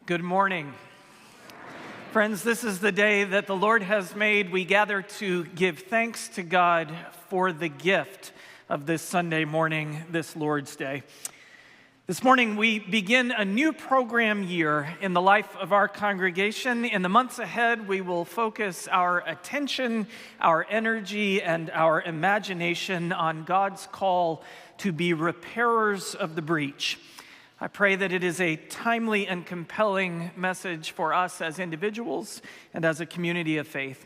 Good morning. Friends, this is the day that the Lord has made. We gather to give thanks to God for the gift of this Sunday morning, this Lord's Day. This morning, we begin a new program year in the life of our congregation. In the months ahead, we will focus our attention, our energy, and our imagination on God's call to be repairers of the breach. I pray that it is a timely and compelling message for us as individuals and as a community of faith.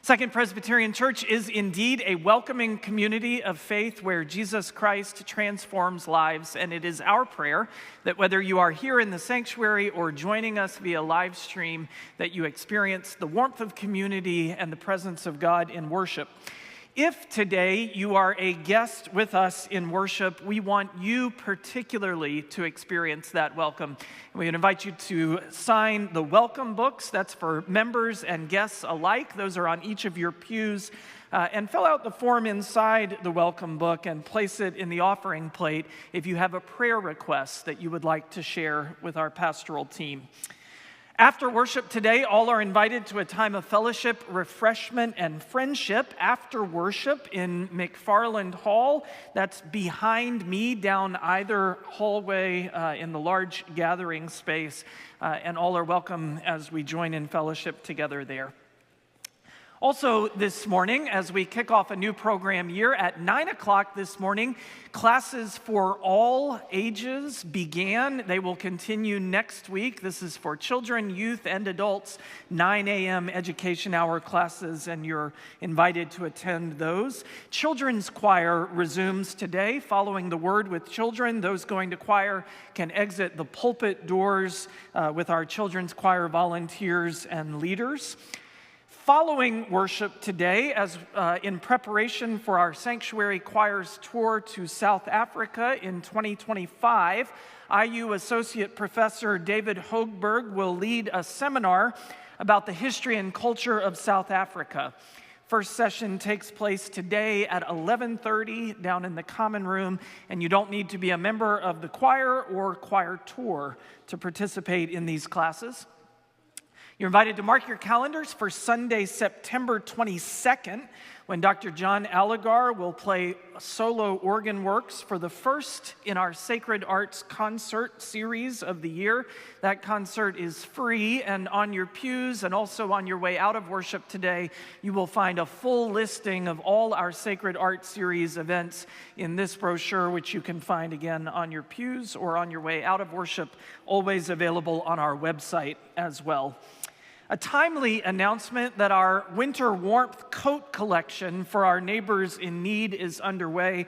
Second Presbyterian Church is indeed a welcoming community of faith where Jesus Christ transforms lives, and it is our prayer that whether you are here in the sanctuary or joining us via live stream, that you experience the warmth of community and the presence of God in worship. If today you are a guest with us in worship, we want you particularly to experience that welcome. We would invite you to sign the welcome books. That's for members and guests alike. Those are on each of your pews. And fill out the form inside the welcome book and place it in the offering plate if you have a prayer request that you would like to share with our pastoral team. After worship today, all are invited to a time of fellowship, refreshment, and friendship after worship in McFarland Hall. That's behind me down either hallway in the large gathering space, and all are welcome as we join in fellowship together there. Also this morning, as we kick off a new program year, at 9 o'clock this morning, classes for all ages began. They will continue next week. This is for children, youth, and adults, 9 a.m. education hour classes, and you're invited to attend those. Children's choir resumes today, following the Word with Children. Those going to choir can exit the pulpit doors with our children's choir volunteers and leaders. Following worship today, as in preparation for our Sanctuary Choirs tour to South Africa in 2025, IU Associate Professor David Hoogberg will lead a seminar about the history and culture of South Africa. First session takes place today at 11:30 down in the common room, and you don't need to be a member of the choir or choir tour to participate in these classes. You're invited to mark your calendars for Sunday, September 22nd, when Dr. John Allegar will play solo organ works for the first in our Sacred Arts concert series of the year. That concert is free, and on your pews and also on your way out of worship today, you will find a full listing of all our Sacred Arts series events in this brochure, which you can find again on your pews or on your way out of worship, always available on our website as well. A timely announcement that our winter warmth coat collection for our neighbors in need is underway.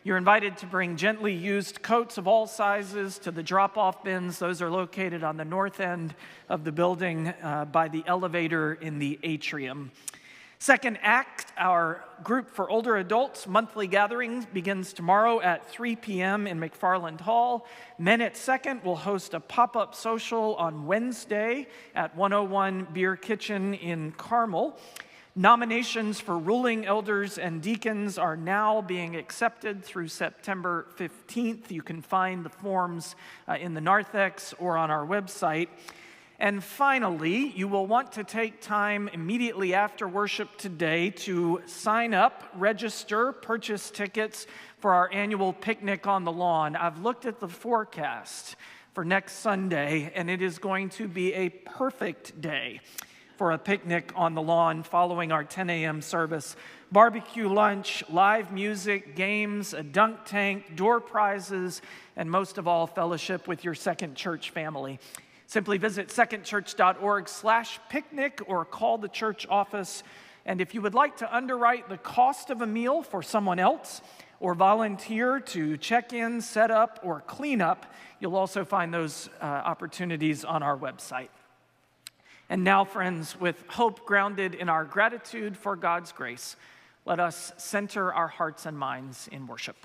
You're invited to bring gently used coats of all sizes to the drop-off bins. Those are located on the north end of the building by the elevator in the atrium. Second act, our group for older adults monthly gathering begins tomorrow at 3 p.m. in McFarland Hall. Men at Second will host a pop-up social on Wednesday at 101 Beer Kitchen in Carmel. Nominations for ruling elders and deacons are now being accepted through September 15th. You can find the forms in the narthex or on our website. And finally, you will want to take time immediately after worship today to sign up, register, purchase tickets for our annual picnic on the lawn. I've looked at the forecast for next Sunday, and it is going to be a perfect day for a picnic on the lawn following our 10 a.m. service. Barbecue lunch, live music, games, a dunk tank, door prizes, and most of all, fellowship with your Second Church family. Simply visit secondchurch.org/picnic or call the church office. And if you would like to underwrite the cost of a meal for someone else or volunteer to check in, set up, or clean up, you'll also find those opportunities on our website. And now, friends, with hope grounded in our gratitude for God's grace, let us center our hearts and minds in worship.